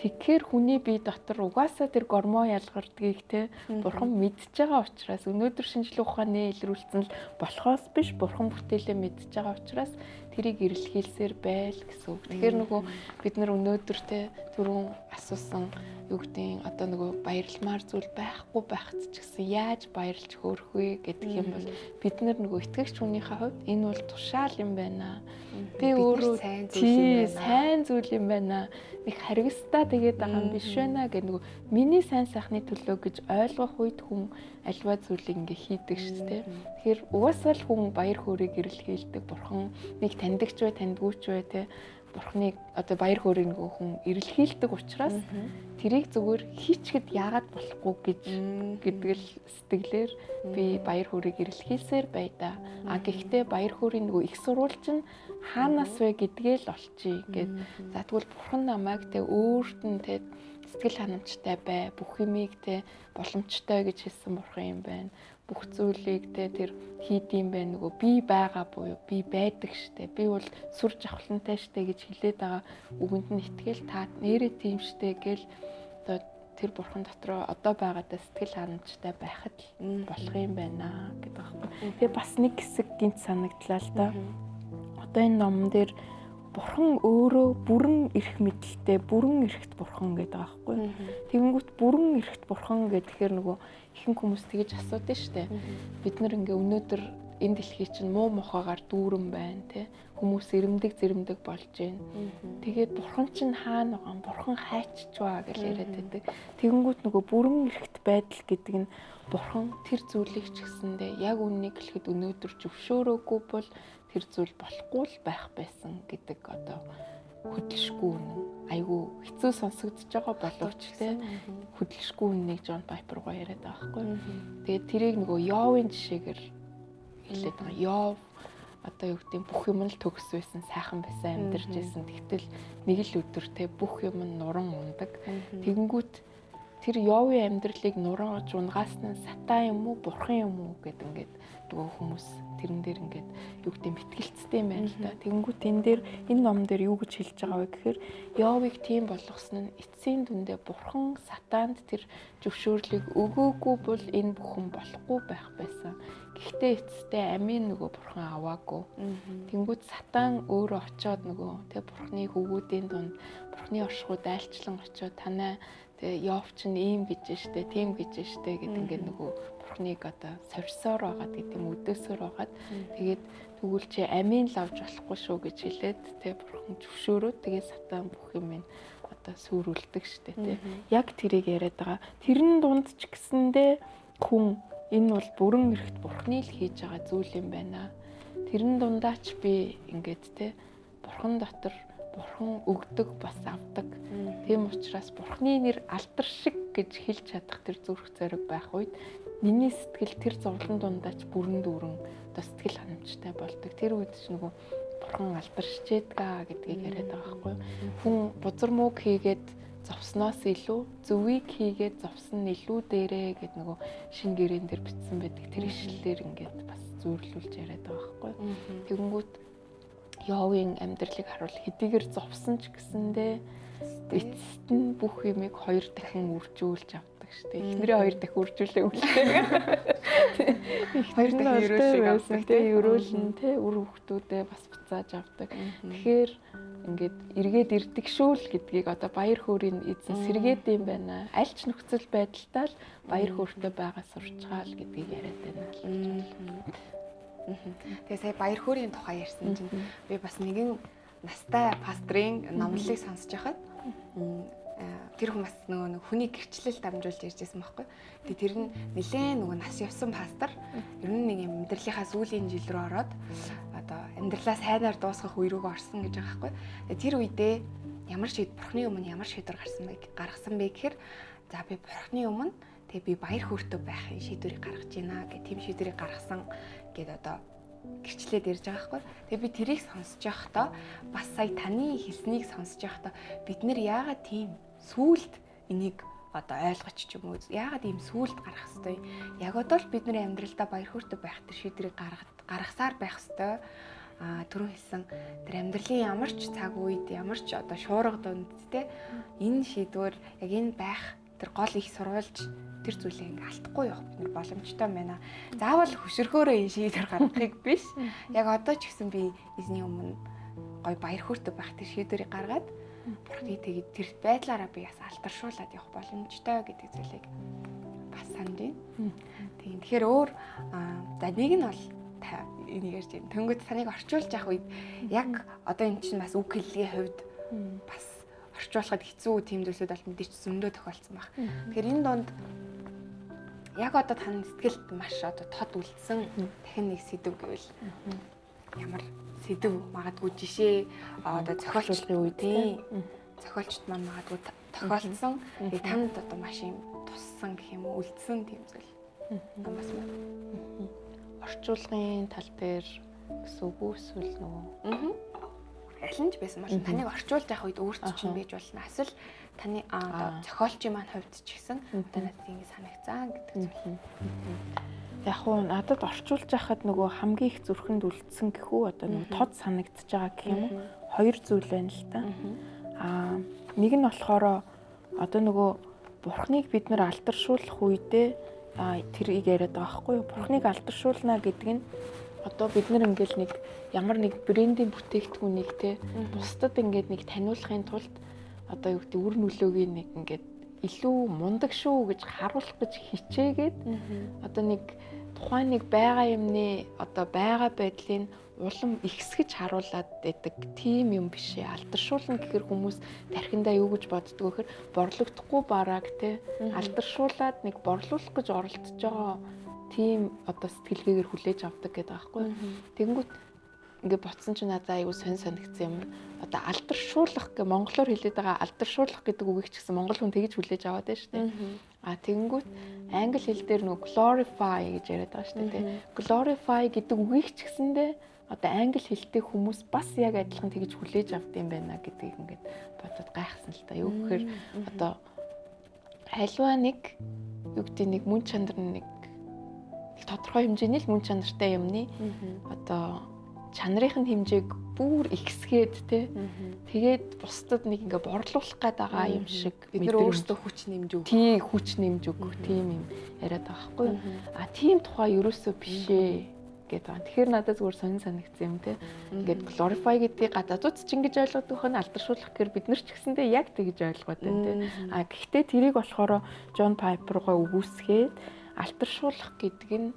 Тэгэхээр хүний бие дотор угаасаа тэр гормон ялгардгийг те Бурхан мэдж байгаа учраас өнөөдөр шинжлэх ухааны илрүүлсэн л болохоос биш Бурхан бүтээлээ мэдж байгаа учраас тэрийг эрэлхийлсээр байл гэсэн үг. Тэгэхээр нөгөө бид нар өнөөдөр те түрүүн асуусан юу гэдэг одоо нөгөө баярламар зүйл байхгүй байхад ч гэсэн яаж баярлж хөөрөх вэ гэдэг юм бол бид нар нөгөө итгэгч хүнийхээ хувьд энэ бол тушаал юм байна. Би өөрөө сайн зүйл юм байна. Нэг харигстаад тэгээд байгаа юм биш байна гэх нөгөө миний сайн сайхны төлөө гэж ойлгох үед хүн альва зүйлийг ингээ хийдэг шүү дээ. Тэгэхээр угаасаа л хүн баяр хөөргийг эрэлхийлдэг. Бурхан нэг таньдагч бай, таньдгүйч бай те. Бурханыг одоо баяр хөөргийг нөгөө хүн эрэлхийлдэг учраас тэрийг зүгээр хийчгэд яагаад болохгүй гэж гэдэг л сэтгэлээр би баяр хөөргийг эрэлхийлсээр байдаа. А гэхдээ баяр хөөрийн нөгөө их сурвалж нь хаанаас вэ гэдгээ л олчий гэд. За тэгвэл бурхан намайг те өөрт нь те сэтгэл ханамжтай бай, бүх юмыг те боломжтой гэж хэлсэн бурхан юм байна. Бүх зүйлийг тэр хийдэм байх нөгөө би байгаа буюу би байдаг штэ. Би бол сүр жавхлантай штэ гэж хэлээд байгаа үгэнд нь итгэл та нэрээ тийм штэ гэл одоо тэр бурхан дотроо одоо байгаадаа сэтгэл ханамжтай байхад болох юм байна гэдэг аахгүй. Тэгээ бас нэг хэсэг гинт санагдлаа л да. Одоо энэ ном дээр бурхан өөрөө бүрэн эрх мэдэлтэй, бүрэн эрхт бурхан гэдэг аахгүй. Тэгэнгүүт бүрэн эрхт бурхан гэхээр нөгөө ихэнх хүмүүс тэгэж асуудаг штэ. Бид нар ингээ өнөөдөр энэ дэлхий чинь муу мохоогоор дүүрэн байна те. Хүмүүс зэрэмдэг болж байна. Тэгээд бурхан чинь хаана байгаа юм? Бурхан хайччваа гэж яриад байдаг. Тэгэнгүүт нөгөө бүрэн эрхт байдал гэдэг нь бурхан тэр зүйлийг ч гэсэндээ яг үннийг хэлэхэд өнөөдөр зөвшөөрөөгүй бол тэр зүйл болохгүй л байх байсан гэдэг одоо хөдөлшгүй үнэн. Айгүй хэцүү сонсогдож байгаа боловч те хөдөлшгүй үннийг Джон Пайпер гоо яриад байгаа байхгүй. Тэгээд тэрийг нөгөө Йовын жишээгээр хэлээд байгаа. Йов одоо юу гэдэг бүх юм л төгс байсан, сайхан байсан, амьдарч байсан. Тэгтэл нэг л өдөр те бүх юм нуран ундаг. Тэгэнгүүт тэр Йовын амьдралыг нуран унгаас нь сатан юм уу, бурхан юм уу гэд ингээд нөгөө хүмүүс тэрэн дээр ингээд юу гэдэг мэтгэлцтэй юм байна л да. Тэгэнгүүт энэ дээр энэ ном дээр юу гэж хэлж байгаа вэ гэхээр Йовыг тийм болгосон нь эцсийн дүндээ бурхан сатанд тэр зөвшөөрлийг өгөөгүй бол энэ бүхэн болохгүй байх байсан. Гэхдээ эцэстээ амийн нөгөө бурхан аваагүй. Тэнгүүд сатан өөрөө очиод нөгөө тэг бурханы хөвгүүдийн дунд бурханы оршихуйд айлчлан очиод танай Йов чинь ийм гэж штэ, тийм гэж штэ гэдэг ингээд нөгөө бурхныг одоо сорьсоор байгаад гэдэг юм өдөөсөр байгаад тэгээд тэгвэл чи амийн лавж болохгүй шүү гэж хэлээд тэг бурхан зөвшөөрөөд тэгээд сатан бүх юм одоо сүрүүлдэг штэ тий. Яг тэрийг яриад байгаа. Тэрэн дунд ч гэсэндээ хүн энэ бол бүрэн эрхт бурхны л хийж байгаа зүйл юм байна. Тэрэн дундаач би ингээд тий бурхан дотор бурхан өгдөг бас авдаг. Тийм учраас бурхны нэр алдар шиг гэж хэлж чадах тэр зүрх зориг байх үед миний сэтгэл тэр зовлон дундаач бүрэн дүүрэн одоо сэтгэл ханамжтай болдог. Тэр үед ч нөгөө бурхан алдаршчээдгаа гэдгийг яриад байгаа байхгүй юу? Хүн бузар мууг хийгээд зовсноос илүү зөвийг хийгээд зовсон нь илүү дээрээ гэд нөгөө шин гэрээн дээр бичсэн байдаг. Тэр ишлэлээр ингээд бас зөөрлүүлж яриад байгаа байхгүй юу? Тэгэнгүүт Йовын амьдралыг харуул хэдийгээр зовсон ч гэсэндээ эцэст нь бүх юмыг 2 дахин үржүүлж авдаг штеп. Эхнэрээ 2 дахин үржүүлээ үлдээ. 2 дахин өрөөлөг авдаг тий өрөөлн тий үр хөвгтүүдээ бас буцааж авдаг. Тэгэхээр ингээд эргээд ирдэг шүү л гэдгийг одоо баяр хөөрийн эзэн сэргээд юм байна. Аль ч нөхцөл байдалтай л баяр хөөртэй байгаа сурчгаал гэдгийг яриад байна л гэж байна. Тэгээ сая баяр хөөрийн тухай ярьсан чинь би бас нэгэн настай пастрын номлолыг сонсож байхад тэр хүн бас нөгөө хүний гэрчлэл дамжуулж ярьжсэн байхгүй. Тэгээ тэр нь нэлээд нөгөө нас явсан пастор ер нь нэг юм амьдралынхаа сүүлийн жил рүү ороод одоо амьдралаа сайнаар дуусгах үе рүү орсон гэж байгаа байхгүй. Тэгээ тэр үедээ бурхны өмнө ямар шийдвэр гаргасан бэ гэхээр за би бурхны өмнө тэгээ би баяр хөөртэй байхын шийдвэрийг гаргаж байна гэх тийм шийдвэрийг гаргасан гэд одоо гэрчлээд ярьж байгаа байхгүй. Тэгээ би тэрийг сонсож байхдаа бас сая таны хэлснийг сонсож байхдаа бид нэр яагаад тийм сүулт энийг одоо ойлгоч ч юм уу яагаад ийм сүулт гарах хэвтэй. Яг одоо л бидний амьдралдаа баяр хөөртэй байх тэр шийдвэрийг гаргасаар байх хэвтэй. Түрүүн хэлсэн тэр амьдралын ямар ч цаг үед ямар ч одоо шуурга дунд те энэ шийдвэр яг энэ байх тэр гол их сурвалж тэр зүйлээ ингээ алдахгүй явах бид нар боломжтой байна. Заавал хөшөрхөөрөө энэ шийдвэр гаргахыг биш. Яг одоо ч гэсэн би эзний өмнө гой баяр хөөртэй байх тэр шийдвэрийг гаргаад бурхны тэгээд тэр байдлаараа би бас алдаршуулад явах боломжтой гэдэг зүйлийг бас санд байна. Тэгэхээр өөр за нэг нь бол энийг ярьж байна. Тэнгүүд саныг орчуулж явах үед яг одоо эн чинь бас үг хэллэгийн хувьд бас орчуулахад хэцүү тийм зүйлсүүд бол мэдээж зөндөө тохиолдсон баг. Тэгэхээр энэ донд яг одоо таны сэтгэлд маш одоо тод үлдсэн дахин нэг сэдв гэвэл ямар сэдв магадгүй жишээ одоо зохиолчдын үед зохиолчд маань магадгүй тохиолдсон танд одоо маш юм туссан гэх юм уу үлдсэн тийм зүйл ном бас байна. Орчуулгын тал дээр гэсэн үг үү эсвэл нөгөө аль нь ч байсан бол таныг орчуулж явах үед өөрчлөлт чинь бийж болно. Эсвэл таны одоо зохиолчийн маань хувьд ч гэсэн одоо надад ингэ санагцсан гэдэг зүйл. Яг уу надад орчуулж байхад нөгөө хамгийн их зүрхэнд үлдсэн гэхүү одоо нөгөө тод санагдчихж байгаа гэх юм уу? Хоёр зүйл байна л да. Нэг нь болохоор одоо нөгөө бурхныг бид нэр алдаршуулах үедээ тэрийг яриад байгаа байхгүй юу? Бурхныг алдаршуулна гэдэг нь одоо бид нар ингээл нэг ямар нэг брендийн бүтээгдэхүүнийг те бусдад ингээд нэг таниулахын тулд одоо юу гэдэг үр нөлөөг нэг ингээд илүү мундаг шүү гэж харуулах гэж хичээгээд одоо нэг тухайн нэг байгаа юмны одоо байгаа байдлыг улам ихсгэж харуулад байдаг тийм юм биш ээ. Алдаршуулна гэхэр хүмүүс тархиндаа юу гэж боддог вэ гэхээр борлогдохгүй барааг те алдаршуулад нэг борлуулах гэж оролдож байгаа тийм одоо сэтгэлгээгээр хүлээж авдаг гэдэг аахгүй. Тэгэнгүүт ингээд ботсон ч надад аюу сонирхсан юм. Одоо алдаршуулах гэх монголоор хэлээд байгаа алдаршуулах гэдэг үгийг ч гэсэн монгол хүн тэгж хүлээж аваад байна шүү дээ. Тэгэнгүүт англи хэл дээр нөгөө glorify гэж яриад байгаа шүү дээ. Glorify гэдэг үгийг ч гэсэндээ одоо англи хэлтэй хүмүүс бас яг адилхан тэгж хүлээж авд юм байна гэдгийг ингээд бодоод гайхсан л та. Юу гэхээр одоо альва нэг юу гэдэг нэг мөн чанар нэг тодорхой хэмжээний л мөн чанартай юмны одоо чанарын хэмжээг бүр ихсгээд те тэгээд бусдад нэг ингээ борлуулах гээд байгаа юм шиг бид нар өөрсдөө хүч нэмж өг. Тий хүч нэмж өг тийм юм яриад байгаа байхгүй юу? Тийм тухай ерөөсөө бишээ гэдэг байна. Тэгэхээр надад зүгээр санагдсан юм те. Ингээд glorify гэдгийг гадаадууд ч ингэж ойлгодог хөн алдаршуулах гэхээр бид нар ч гэсэндээ яг тэгж ойлгоод байна те. Гэхдээ тэрийг болохоор John Piper-гоо үгүйсгээд алдаршуулах гэдэг нь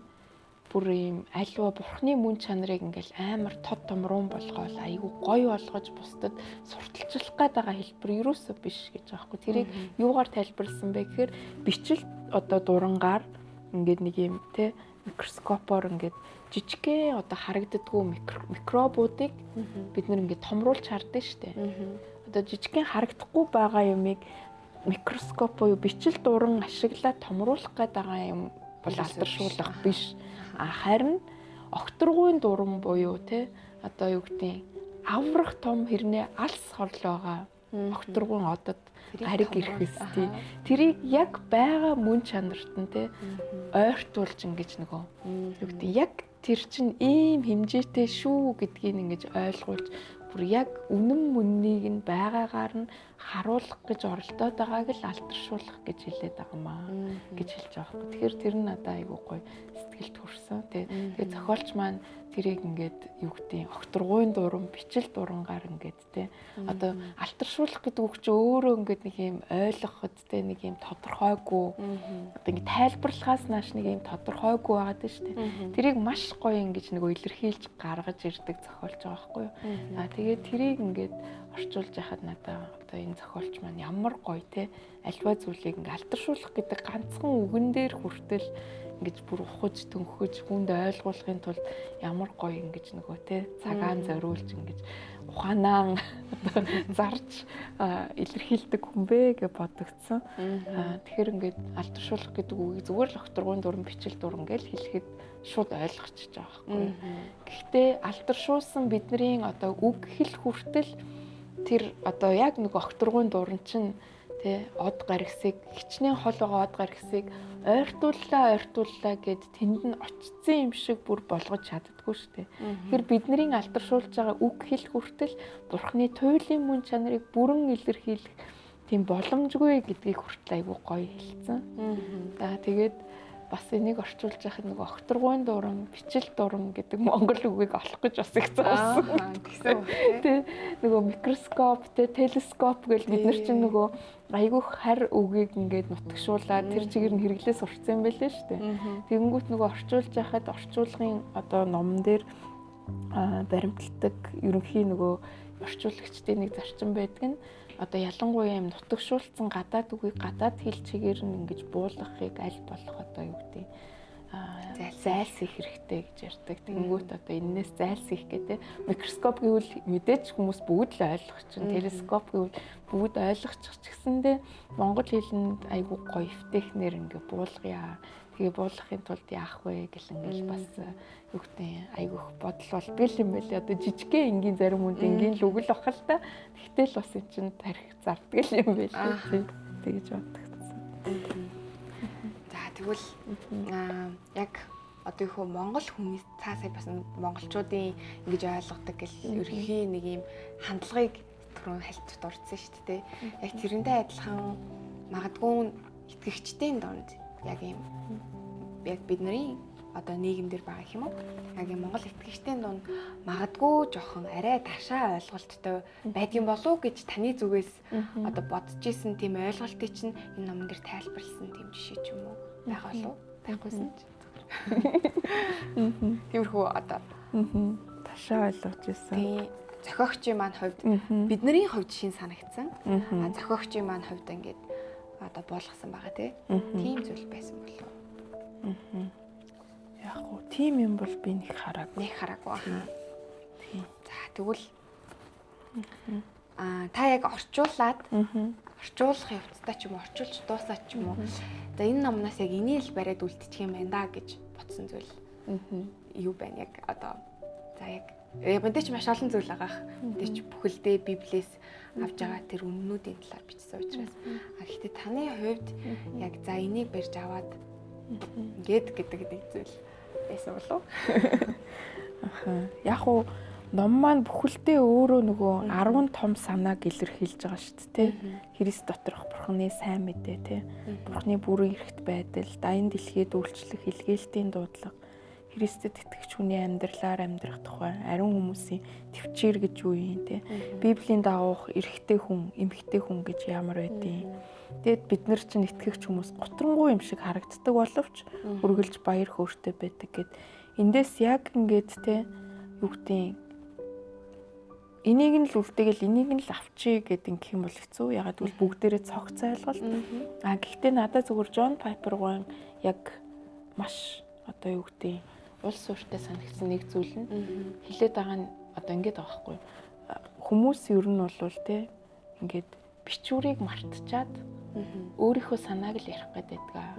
бүр юм альва бурхны мөн чанарыг ингээл амар тод томрон болгоол айгүй гоё болгож бусдад сурталчлах гээд байгаа хэлбэр юусоо биш гэж байгаа хгүй. Тэрийг юугаар тайлбарласан бэ гэхээр бичил одоо дурангаар ингээд нэг юм те микроскопоор ингээд жижигхэн одоо харагддаггүй микробуудыг бид нэр ингээд томруулж хардсан штэ. Одоо жижигхэн харагдахгүй байгаа юмыг микроскоп буюу бичил дуран ашиглаад томруулах гээд байгаа юм бол алдаршуулах биш. Харин огторгуйн дуран буюу те одоо юу гэдэг аврах том хэрнээ алс хорлоогоо огторгуйн одод гариг ирэхс тий тэрийг яг байгаа мөн чанарт нь те ойртуулж ингэж нөгөө юу гэдэг яг тэр чин ийм хэмжээтэй шүү гэдгийг ингэж ойлгуулж бүр яг үнэн мөннийг нь байгаагаар нь харуулах гэж оролдоод байгааг л алдаршуулах гэж хэлээд байгаа маа гэж хэлж байгаа юм. Тэгэхээр тэр нь надад айгүй гоё сэтгэлд хүрсэн. Тэгээ зохиолч маань тэрийг ингээд юу гэдэг огторгуйн дуран, бичил дурангаар ингээд те одоо алдаршуулах гэдэг үг чи өөрөө ингээд нэг юм ойлгоход те нэг юм тодорхойгүй одоо ингээд тайлбарлахаас нааш нэг юм тодорхойгүй байгаад байна шүү дээ. Тэрийг маш гоё ингэж нэг илэрхийлж гаргаж ирдэг зохиолч байгаа байхгүй юу. Тэгээд тэрийг ингээд орчуулж яхад надаа одоо энэ зохиолч маань ямар гоё те альва зүйлийг ингээд алдаршуулах гэдэг ганцхан үгэн дээр хүртэл ингэж бүр ухаж төнхөж хүнд ойлгуулахын тулд ямар гоё ингэж нөгөө те цагаан зориулж ингэж ухаанаа одоо зарж илэрхийлдэг хүн бэ гэж бодогдсон. Тэгэхээр ингээд алдаршуулах гэдэг үгийг зүгээр л огторгуйн дуран бичил дуран гэж хэлэхэд шууд ойлгочихж байгаа байхгүй. Гэхдээ алдаршуулсан бидний одоо үг хэл хүртэл тэр одоо яг нэг огторгуйн дуран чинь тэ од гаргисыг хичнээн хол байгаа од гаргисыг ойртууллаа гэд тэнд нь очсон юм шиг бүр болгож чаддаггүй шүү дээ. Тэгэхээр бидний алдаршуулж байгаа үг хэл хүртэл бурхны туйлын мөн чанарыг бүрэн илэрхийлэх тийм боломжгүй гэдгийг хүртэл айгүй гоё хэлсэн. Тэгээд бас энийг орчуулж яхад нэг огторгуйн дуран, бичил дуран гэдэг монгол үгийг олох гэж бас их зовсон. Тэ нөгөө микроскоп, телескоп гэж бид нар чинь нөгөө айгүйх хар үгийг ингээд нутагшуулаад тэр чигээр нь хэрэглээ сурцсан байлээ шүү дээ. Тэгэнгүүт нөгөө орчуулж яхад орчуулгын одоо номон дээр баримталдаг ерөнхий нөгөө орчуулагчдын нэг зарчим байдаг нь одоо ялангуяа юм нутагшуулсан гадаад үгийг гадаад хэл чигээр нь ингэж буулгахыг аль болох одоо юу гэдэг зайлсхийх хэрэгтэй гэж ярьдаг. Тэнгүүт одоо энээс зайлсхийх гэдэг микроскоп гэвэл мэдээж хүмүүс бүгд л ойлгох чинь телескоп гэвэл бүгд ойлгочих ч гэсэндээ монгол хэлэнд айгүй гоё эвтэхнэр ингээ буулгая. Тэгээ буулгахын тулд яах вэ гэл ингээл бас юу гэдэг айгүй их бодол бол бил юм байл. Одоо жижигхэн энгийн зарим хүнд энгийн л үгэл бахал та. Тэгтэл бас эн чинь тарих зарддаг юм байл. Тэгэж бодогдсон. Тэгвэл яг одоо юу хөө монгол хүмүүс цаасаа бас монголчуудын ингэж ойлгодог гэл ерөнхий нэг юм хандлагыг түрүүн хальт дурдсан шүү дээ. Яг тэрнтэй адилхан магадгүй итгэгчдийн донд яг юм яг бидний одоо нийгэмдэр байгаа юм уу? Яг юм монгол итгэгчдийн донд магадгүй жоохон арай ташаа ойлголттой байдгийн болов гэж таны зүгээс одоо бодож исэн тийм ойлголтыг чинь энэ номон дээр тайлбарласан тийм жишээ ч юм уу? Байх болов? Байхгүйсэн ч. Тиймэрхүү одоо ташаа ойлгож ирсэн. Тийм зохиогчийн маань хувьд бидний хувьд шин санагдсан. Зохиогчийн маань хувьд ингээд одоо болгосон байгаа тийм зүйл байсан болов. Яг гоо тийм юм бол би нэг хараагүй байна. Тийм. За тэгвэл та яг орчуулад орчуулах явцдаа ч юм уу орчуулж дуусаад ч юм уу. За энэ номнаас яг энийг л бариад үлдчих юм байна да гэж бодсон зүйл. Юу байна яг одоо за яг мэдээч маш олон зүйл байгаа. Мэдээч бүхэлдээ Библиэс авж байгаа тэр үннүүдийн талаар бичсэн учраас. Гэхдээ таны хувьд яг за энийг барьж аваад гэдэг нэг зүйл байсан болов? Яг уу ном маань бүхэлдээ өөрөө нөгөө 10 том санааг илэрхийлж байгаа шүү дээ. Христ доторх Бурхны сайн мэдээ те. Бурхны бүрэн эрхт байдал, дайн дэлхийд үйлчлэх илгээлтийн дуудлага, Христэд итгэгч хүний амьдралаар амьдрах тухай, ариун хүмүүсийн төвчээр гэж юу юм те. Библийн дагуух эрэгтэй хүн, эмэгтэй хүн гэж ямар байдیں۔ Тэгэд бид нар чинь итгэгч хүмүүс готрангуй юм шиг харагддаг боловч үргэлж баяр хөөртэй байдаг гэд. Эндээс яг ингээд те юу гэдэг энийг нь л үлдээгэл энийг нь л авчий гэдэг юм бол хэцүү. Ягаад гэвэл бүгдээрээ цогц ойлголт. Гэхдээ надад зүгээр Джон Пайпер гоо яг маш одоо юу гэдэг улс ууртай санагдсан нэг зүйл нь хэлээд байгаа нь одоо ингэж байгаа байхгүй. Хүмүүс ер нь бол те ингээд бичвэрийг мартчихад өөрийнхөө санааг л ярих гэдэг байгаа.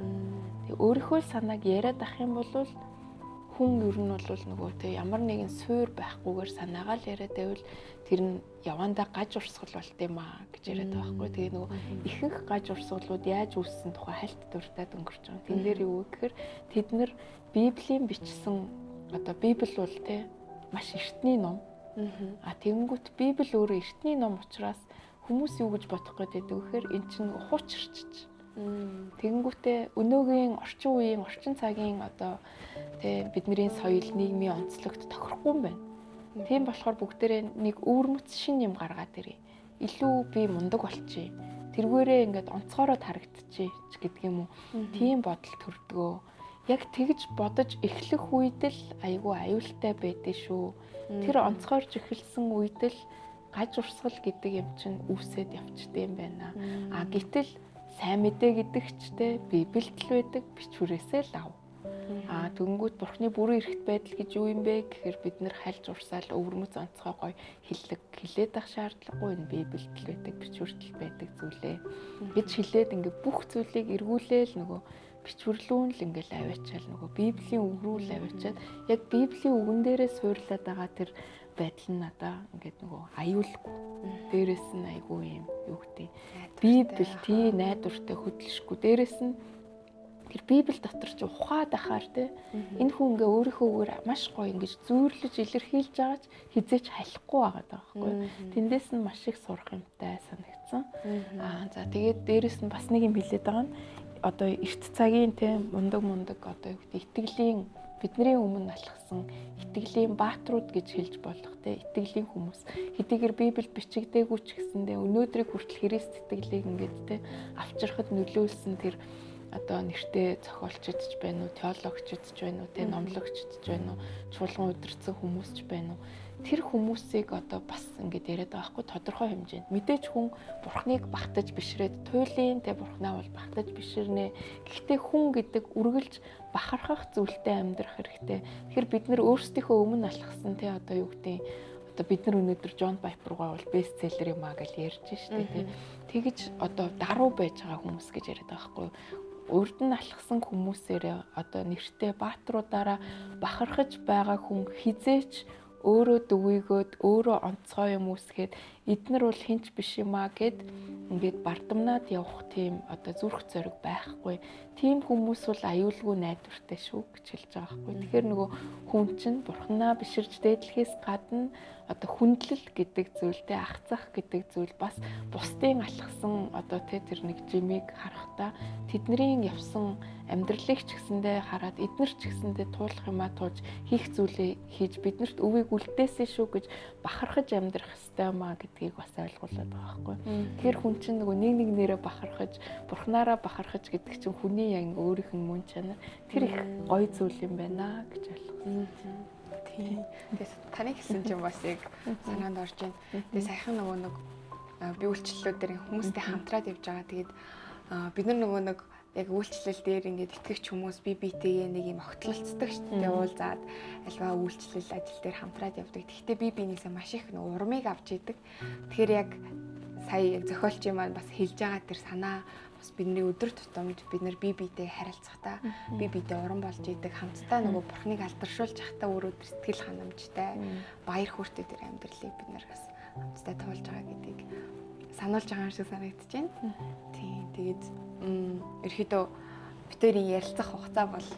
Тэгээ өөрийнхөө санааг яриад ах юм бол хүн ер нь бол нөгөө те ямар нэгэн суур байхгүйгээр санаагаа л яриад байвал тэр нь явандаа гаж урсгал болт юм аа гэж яриад байгаа байхгүй. Тэгээ нөгөө ихэнх гаж урсгалууд яаж үүссэн тухай хальт дуртад өнгөрч байгаа. Тэн дээр юу гэхээр тэд нар Библийн бичсэн одоо Библи бол те маш эртний ном. Тэгэнгүүт Библи өөрөө эртний ном учраас хүмүүс юу гэж бодох гэдэг вэхээр эн чинь хуучирч. Тэгэнгүүтээ өнөөгийн орчин үеийн орчин цагийн одоо тэ бидний соёл нийгмийн онцлогт тохирохгүй юм байна. Тийм болохоор бүгдээрээ нэг өвөрмөц шин юм гаргаад ирээ. Илүү би мундаг болчихъя. Тэргээрээ ингээд онцгороо харагдчихъя гэдэг юм уу. Тийм бодол төрдгөө. Яг тэгж бодож эхлэх үед л айгүй аюултай байдээ шүү. Тэр онцгорж эхэлсэн үед л гаж урсгал гэдэг юм чинь үүсээд явчихдээ юм байна. Гэтэл сайн мэдээ гэдэг ч те Библиэд л байдаг бичвэрээсээ л ав. Дөнгөд Бурхны бүрэн эрхт байдал гэж юу юм бэ гэхээр бид нар хальж урсаал өвөрмөц онцгой гоё хилээд ах шаардлагагүй энэ Библиэд л байдаг бичвэрт л байдаг зүйлээ гэж хэлээд ингээ бүх зүйлийг эргүүлээл нөгөө бичвэрлүүн л ингээл аваачаал нөгөө Библийн үг рүү л аваачаад яг Библийн үгэн дээрээ суурлаад байгаа тэр байдал нь надаа ингээд нөгөө аюулгүй. Дээрээс нь айгүй юм юу гэдэг. Библи тий найдвартай хөдөлшгүй. Дээрээс нь тэр Библи дотор ч ухаад ахаар те энэ хүн ингээ өөрийнхөө үгээр маш гоё ингэж зүйрлэж илэрхийлж байгаа ч хизээч халихгүй байгаа байхгүй. Тэндээс нь маш их сурах юмтай санагдсан. За тэгээд дээрээс нь бас нэг юм хэлээд байгаа нь одоо эрт цагийн те мундаг одоо юу гэдэг итгэлийн бидний өмнө алхсан итгэлийн бааtruуд гэж хэлж болох те итгэлийн хүмүүс хэдийгээр Библи бичигдээгүй ч гэсэндээ өнөөдрийг хүртэл Христ итгэлийг ингээд те авчрахад нөлөөлсөн тэр одоо нэртэй зохиолч идэж байна уу, теологч идэж байна уу, тэ номлогч идэж байна уу, чуулган удирдсан хүмүүс ч байна уу. Тэр хүмүүсийг одоо бас ингэж яриад байгаа хгүй тодорхой хэмжээнд. Мэдээж хүн бурхныг багтаж бишрээд туйлын тэ бурхнаа бол багтаж биширнэ. Гэхдээ хүн гэдэг үргэлж бахархах зүйлтэй амьдрах хэрэгтэй. Тэгэхээр бид нар өөрсдийнхөө өмнө алхсан тэ одоо юу гэдэг одоо бид нар өнөөдөр Джон Пайпергаа бол бестселлер юм аа гэж ярьж штэ тэ. Тэгэж одоо даруй байж байгаа хүмүүс гэж яриад байгаа хгүй. Урд нь алхсан хүмүүсээрээ одоо нэртэй баатруудаараа бахархаж байгаа хүн хизээч өөрөө дүгийгөөд өөрөө онцгой юм үсгээд эднэр бол хинч биш юм аа гэд ингээд бардамнаад явах тийм одоо зүрх зориг байхгүй. Тийм хүмүүс бол аюулгүй найдвартай шүү гэж хэлж байгаа байхгүй. Тэгэхээр нөгөө хүн чинь бурхнаа биширж дээдлэхээс гадна одоо хүндлэл гэдэг зүйлтэй ах зах гэдэг зүйл бас бусдын алхсан одоо тэр нэг жимийг харахтаа тэдний явсан амьдралыг ч гэсэндээ хараад эднэр ч гэсэндээ туулах юмаа туулж хийх зүйлээ хийж биднэрт өвийг үлдээсэн шүү гэж бахархаж амьдрах ёстой маа гэдгийг бас ойлгуулад байгаа байхгүй. Тэгэхээр хүн чинь нөгөө нэг нэрээ бахархаж бурхнаараа бахархаж гэдэг чинь хүний яг өөрийнх нь мөн чанар тэр их гоё зүйл юм байна гэж ойлгосон. Тийм. Тэгээс таны хэлсэн чинь бас яг санаанд орж байна. Тэгээ саяхан нөгөө нэг би үйлчлэлүүд дээр хүмүүстэй хамтраад явж байгаа. Тэгээд бид нар нөгөө нэг яг үйлчлэл дээр ингээд итгэгч хүмүүс биетэйгээ нэг юм огтлолцдог шүү дээ. Уулзаад альва үйлчлэл ажил дээр хамтраад явдаг. Гэхдээ биенээсээ маш их нөгөө урмыг авч идэг. Тэгэхээр яг сая яг зохиолчийн маань бас хэлж байгаа тэр санаа бас бидний өдөр тутамд бид нар биетэй харилцахдаа биетэй уран болж идэг хамтдаа нөгөө бурхныг алдаршуулж явахдаа өөрөө сэтгэл ханамжтай баяр хөөртэй тэр амьдралыг бид нар бас хамтдаа тоолж байгаа гэдгийг сануулж байгаа юм шиг санагдаж байна. Тийм. Тэгээд ерөөдөө битэрийн ярилцах хугацаа бол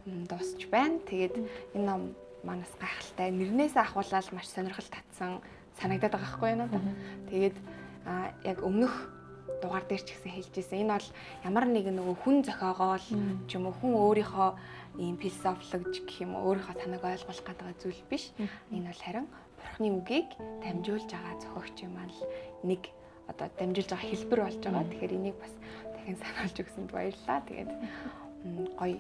дуусч байна. Тэгээд энэ ном манаас гайхалтай нэрнээсээ ахуулаад маш сонирхол татсан санагдаад байгаа хгүй юу надад. Тэгээд яг өмнөх дугаар дээр ч гэсэн хэлжсэн. Энэ бол ямар нэгэн нөгөө хүн зохиогоол ч юм уу хүн өөрийнхөө ийм философиологч гэх юм уу өөрийнхөө санааг ойлгуулах гэдэг зүйл биш. Энэ бол харин бурхны үгийг дамжуулж байгаа зохиогч юм аа л нэг одоо дамжуулж байгаа хэлбэр болж байгаа. Тэгэхээр энийг бас дахин сануулж өгсөнд баярлалаа. Тэгээд гоё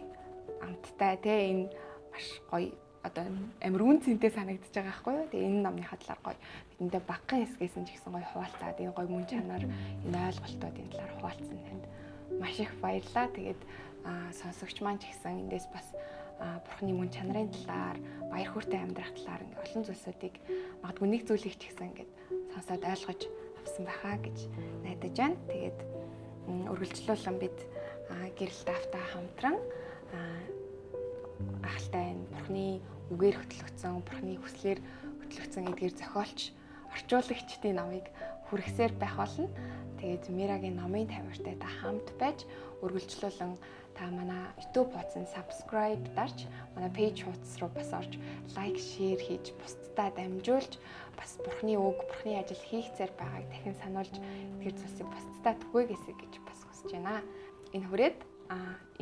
амттай те энэ маш гоё одоо амар үн цэнтэй санагдаж байгаа байхгүй юу. Тэгээ энэ номны хадлаар гоё бидэндээ багахан хэсгээс нь ч гэсэн гоё хуваалцаад энэ гоё мөн чанар энэ ойлголтууд энэ талаар хуваалцсан танд маш их баярлалаа. Тэгээд сонсогч маань ч гэсэн эндээс бас бурхны мөн чанарын талаар баяр хөөртэй амьдрах талаар ингээ олон зүйлсүүдийг магадгүй нэг зүйлийг ч гэсэн ингээ сонсоод ойлгож авсан байхаа гэж найдаж байна. Тэгээд үргэлжлүүлэн бид гэрэл даавтаа хамтран гахалтай энэ бурхны үгээр хөтлөгдсөн, бурхны хүслээр хөтлөгдсөн эдгээр зохиолч орчуулагчдын номыг хүргэсээр байх болно. Тэгээд Мирагийн номын тавиартай та хамт байж үргэлжлүүлэн та манай YouTube хуудсанд subscribe дарж, манай page хуудас руу бас орж лайк, шеэр хийж бусдад дамжуулж бас бурхны үг, бурхны ажил хийх зэрэг байгааг дахин сануулж эдгээр зүйлсийг бусдад түгээгээсэй гэж бас хүсэж байна. Энэ хүрээд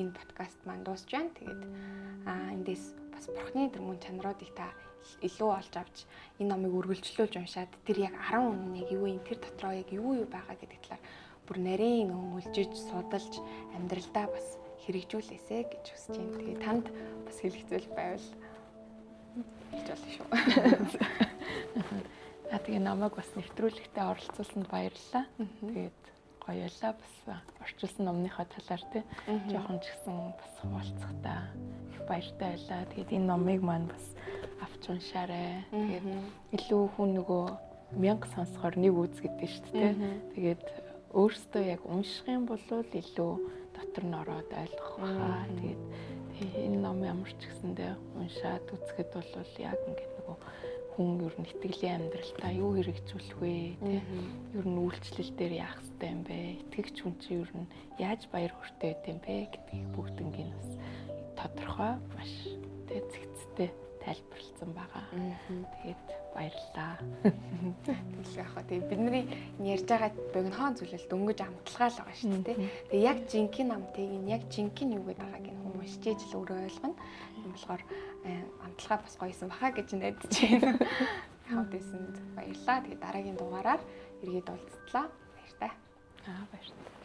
энэ подкаст маань дуусж байна. Тэгээд эндээс бас бурхны тэр мөн чанаруудыг та илүү олж авч энэ номыг үргэлжлүүлж уншаад тэр яг 10 үнэн яг юу юм, тэр дотроо яг юу байгаа гэдэг талаар бүр нарийн өмөлжиж, судалж амьдралдаа бас хэрэгжүүлээсэй гэж хүсэж байна. Тэгээд танд бас хэлэх зүйл байвал хэлж болно шүү. Тэгээ намайг бас нэвтрүүлэгтээ оролцуулсанд баярлалаа. Тэгээд гоё ялла бас орчуулсан номныхаа талаар тий жоохон ч гэсэн бас хуваалцахтаа их баяртай байлаа. Тэгээд энэ номыг маань бас авч уншаарай. Тэгээд илүү хүн нөгөө 1000 сонсохоор нэг үз гэдэг шүү дээ. Тэгээд өөртөө яг унших юм бол илүү дотор нь ороод ойлгох баха. Тэгээд энэ ном ямар ч гэсэндээ уншаад үзэхэд бол яг ингээд нөгөө хүн ер нь итгэлийн амьдралтаа юу хэрэгжүүлэх вэ тий ер нь үйлчлэл дээр яах ёстой юм бэ, итгэгч хүн чинь ер нь яаж баяр хөөртэй байд юм бэ гэдгийг бүгднийг бас тодорхой маш тий зэгцтэй тайлбарлсан байгаа. Тэгээд баярлалаа. Тэгэлээ яхаа тий бидний ярьж байгаа богинохон зүйлэл дөнгөж амталгаа л байгаа шүү дээ. Тэгээ яг жинхэнэ амтыг нь яг жинхэнэ юу гэдэг байгааг нь хүмүүс чийж л өөрөө ойлгоно. Тийм болохоор амталгаа бас гоёсэн баха гэж найдаж байна. Хамт ирсэнд баярлалаа. Тэгээ дараагийн дугаараар эргээд уулзтлаа. Баяртай. Баярлалаа.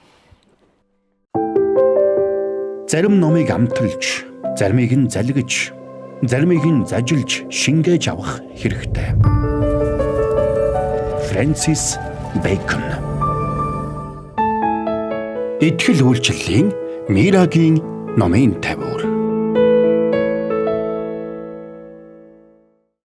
Зарим номыг амталж, заримыг нь залгиж, заримыг нь зажилж шингээж авах хэрэгтэй. Фрэнсис Бэйкон. Итгэл үйлчлэлийн Мирагийн номын тавиур.